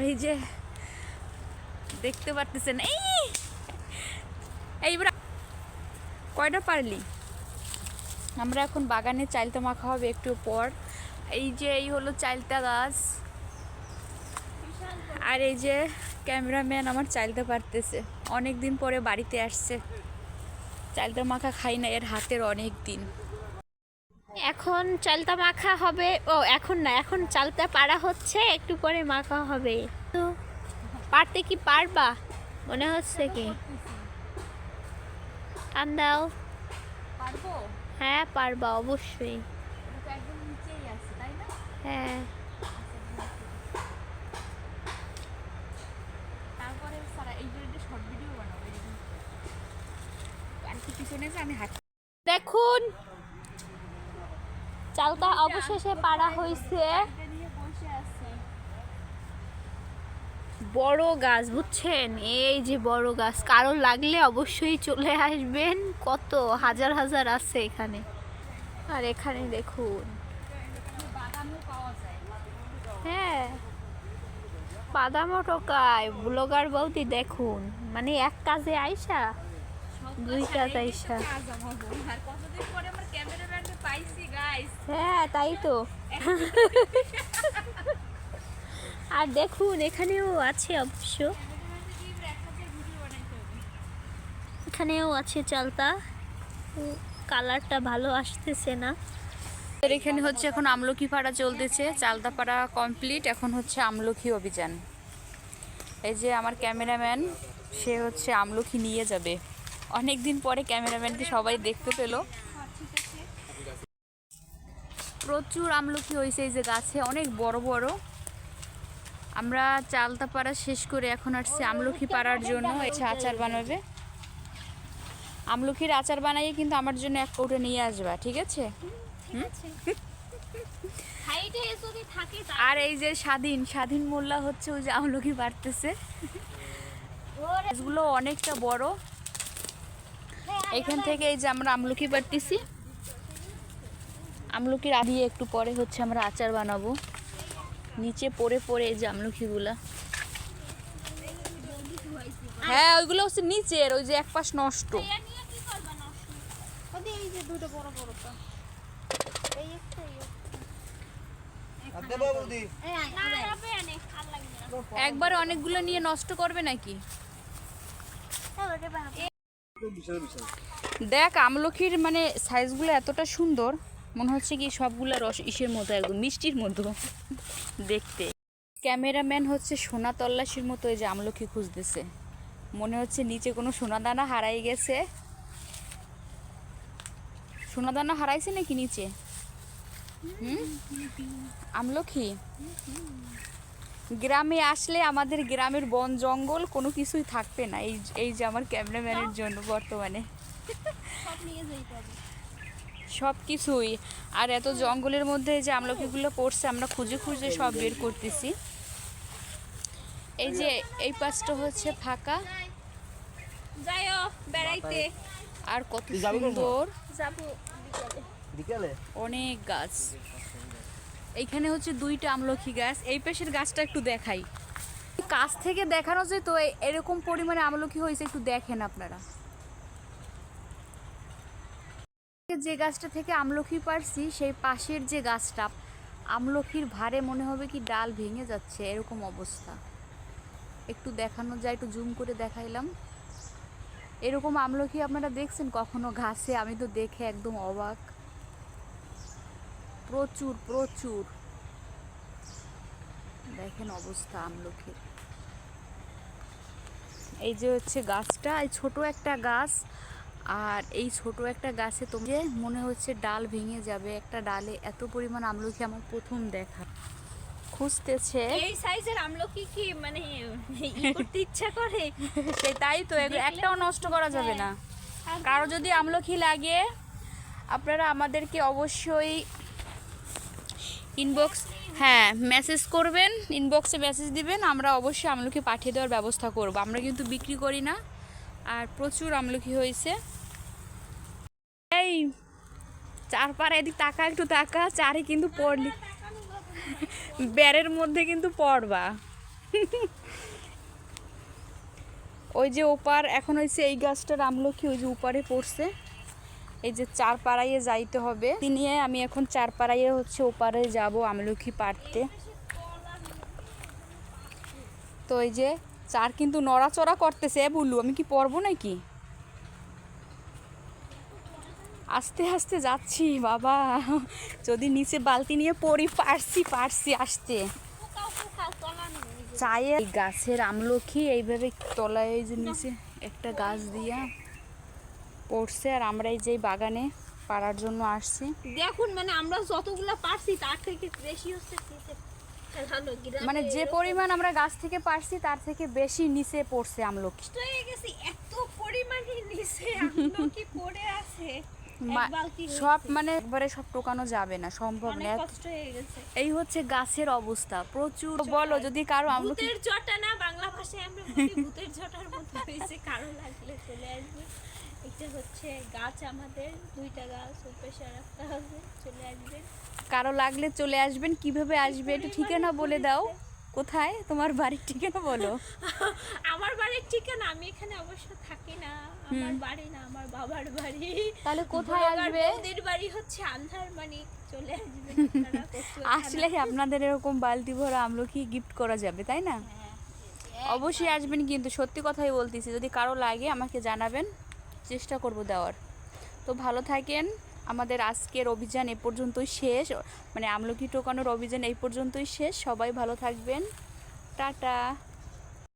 এই যে দেখতে পারতেছেন, এইবার কয়টা পারলি? আমরা এখন বাগানে চালতা মাখা হবে একটু পর। এই যে এই হলো চালতা গাছ, আর এই যে ক্যামেরাম্যান আমার চালতে পারতেছে, অনেক দিন পরে বাড়িতে আসছে। চালতা মাখা খাই না এর হাতের অনেক দিন। এখন চালতা মাখা হবে। ও এখন না, এখন চালতা পাড়া হচ্ছে, একটু পরে মাখা হবে। তো পারতে কি পারবা মনে হচ্ছে কি? টান দাও। পারবো? হ্যাঁ পারবা অবশ্যই। একদম নিচেই আছে তাই না? হ্যাঁ তারপরে সারা এই যে শর্ট ভিডিও বানাবো, আর কি পিছনে যে আমি হাত দেখুন চালতা অবশেষে পাড়া হয়েছে। নিয়ে বসে আছি। বড় গাছ বুঝছেন, এই যে বড় গাছ, কারো লাগলে অবশ্যই চলে আসবেন, কত হাজার হাজার আছে এখানে। আর এখানে দেখুন, বাদামও পাওয়া যায়। হ্যাঁ বাদামও টোকায় ব্লগার বৌদি। দেখুন মানে এক কাজে আইসা দুই কাজ আইসা। কাজ আমার বোন, আর কতদিন পরে আমার ক্যামেরাম্যানকে পাইছি গাইস। হ্যাঁ তাই তো। আর দেখুন এখানেও আছে অবশ্য, এখানেও আছে চালতা, কালারটা ভালো আসতেছে না। এখানে হচ্ছে এখন আমলকি পাড়া চলতেছে, চালতা পাড়া কমপ্লিট, এখন হচ্ছে আমলকি অভিযান। এই যে আমার ক্যামেরাম্যান, সে হচ্ছে আমলকি নিয়ে যাবে। অনেক দিন পরে ক্যামেরাম্যানকে সবাই দেখতে পেলো। প্রচুর আমলকি হয়েছে এই যে গাছে, অনেক বড় বড়। আমরা চালতা পাড়া শেষ করে এখন আসছি আমলকি পাড়ার জন্য। এটা আচার বানাবে, আমলকির আচার বানাইয়ে কিন্তু আমার জন্য এক কৌটো নিয়ে আসবা, ঠিক আছে? আর এই যে স্বাধীন স্বাধীন মোল্লা হচ্ছে ওই যে আমলকি পাড়তেছে, গাছগুলো অনেকটা বড়। এখান থেকে এই যে আমরা আমলকি পাড়তেছি, আমলকির দিয়ে একটু পরে হচ্ছে আমরা আচার বানাবো। নিচে পড়ে পড়ে এই যে আমলকিগুলা, হ্যাঁ ওইগুলো হচ্ছে নিচের, ওই যে এক পাশ নষ্ট। একবারে অনেকগুলো নিয়ে নষ্ট করবে নাকি? দেখ আমলকির মানে সাইজগুলো এতটা সুন্দর, মনে হচ্ছে কি সবগুলা রস ইসের মতো, একদম মিষ্টির মতো দেখতে। ক্যামেরাম্যান হচ্ছে সোনা তল্লাশির মতো এই যে আমলকি খুঁজতেছে, মনে হচ্ছে নিচে কোনো সোনাদানা হারাই গেছে। সোনাদানা হারাইছে নাকি নিচে? আমলকি গ্রামে আসলে আমাদের গ্রামের বন জঙ্গল কোনো কিছুই থাকবে না, এই যে আমার ক্যামেরাম্যানের জন্য বর্তমানে সব কিছুই। আর এত জঙ্গলের মধ্যে যে আমলকিগুলো পড়ছে আমরা খুঁজে খুঁজে সব বের করতেছি। এই যে এই পাশটা হচ্ছে ফাঁকা, বেড়াইতে আর কত সুন্দর অনেক গাছ। এইখানে হচ্ছে দুইটা আমলকি গাছ, এই পাশের গাছটা একটু দেখাই, কাছ থেকে দেখানো যায় তো এরকম পরিমাণে আমলকি হয়েছে, একটু দেখেন আপনারা। যে গাছটা থেকে আমলকি পারছি সেই পাশের যে গাছটা, আমলকির ভারে মনে হবে কি ডাল ভেঙে যাচ্ছে, এরকম অবস্থা। একটু দেখানো যায়, একটু জুম করে দেখাইলাম। এরকম আমলকি আপনারা দেখছেন কখনো ঘাসে? আমি তো দেখে একদম অবাক, প্রচুর প্রচুর। দেখেন অবস্থা আমলকির। এই যে হচ্ছে গাছটা, এই ছোট একটা গাছ, আর এই ছোট একটা গাছে তো মনে হচ্ছে ডাল ভেঙে যাবে। একটা ডালে এত পরিমাণ আমলকি আমার প্রথম দেখা। খুঁজতেছে এই সাইজের আমলকি কি মানে করতে ইচ্ছা করে? সেটাই তো, একটাও নষ্ট করা যাবে না। কারো যদি আমলকি লাগে আপনারা আমাদেরকে অবশ্যই ইনবক্স, হ্যাঁ মেসেজ করবেন, ইনবক্সে মেসেজ দিবেন, আমরা অবশ্যই আমলকি পাঠিয়ে দেওয়ার ব্যবস্থা করব। আমরা কিন্তু বিক্রি করি না। আর প্রচুর আমলকি হয়েছে। এই চার পাড়া এদিক তাকা, একটু তাকা, চারে কিন্তু পড়লি বেড়ের মধ্যে কিন্তু পড়বা। ওই যে ওপার এখন হয়েছে এই গাছটার আমলকি ওই যে ওপারে পড়ছে, এই যে চার পাড়াইয়ে যাইতে হবে নিয়ে আমি এখন চার পাড়াইয়ে হচ্ছে ওপারে যাব আমলকি পাড়তে। তো এই যে চার কিন্তু নড়াচড়া করতেছে, বললু আমি কি পরবো নাকি? আস্তে আস্তে যাচ্ছি বাবা, যদি নিচে বালতি নিয়ে পড়ি, পারছি আসতে। চায়ে গাছের আমলকি এইভাবে তলায় এই যে নিচে একটা গাছ দিয়া পড়ছে, আর আমরা এই যে বাগানে পাড়ার জন্য আসছি। দেখুন মানে আমরা যতগুলো পারছি তার থেকে বেশি হচ্ছে মানে যে পরিমাণ আমরা গাছ থেকে পারছি তার থেকে বেশি নিচে পড়ছে আমলকি। হয়ে গেছে, এত পরিমাণে নিচে আমলকি পড়ে আছে। সব মানে একবারে সব টোকানো যাবে না, সম্ভব না। কষ্ট হয়ে গেছে। এই হচ্ছে গাছের অবস্থা, প্রচুর। বলো যদি কারো আমলকি ভূতের জটা না, বাংলা ভাষায় আমরা বলি ভূতের জটার মতো হয়েছে, কারো লাগলে চলে আসবে। এটা হচ্ছে গাছ, আমাদের দুইটা গাছ, ওপাশে রাখতে হবে, চলে আসবে। কারো লাগলে চলে আসবেন। কিভাবে আসবে একটু ঠিকানা বলে দাও, কোথায় তোমার বাড়ির ঠিকানা বলো। আমার বাড়ির ঠিকানা, আমি এখানে অবশ্য থাকি না, আমার বাড়ি না, আমার বাবার বাড়ি। তাহলে কোথায় আসবে? ওদের বাড়ি হচ্ছে আন্ধারমানিক, চলে আসবে। আসলে আপনাদের এরকম বালতি ভরা আমলকি গিফট করা যাবে, তাই না? অবশ্যই আসবেন, কিন্তু সত্যি কথাই বলতেছি, যদি কারো লাগে আমাকে জানাবেন, চেষ্টা করব দেওয়ার। তো ভালো থাকেন। আমাদের আজকের অভিযান এ পর্যন্তই শেষ, মানে আমলকি টোকানোর অভিযান এই পর্যন্তই শেষ। সবাই ভালো থাকবেন, টাটা।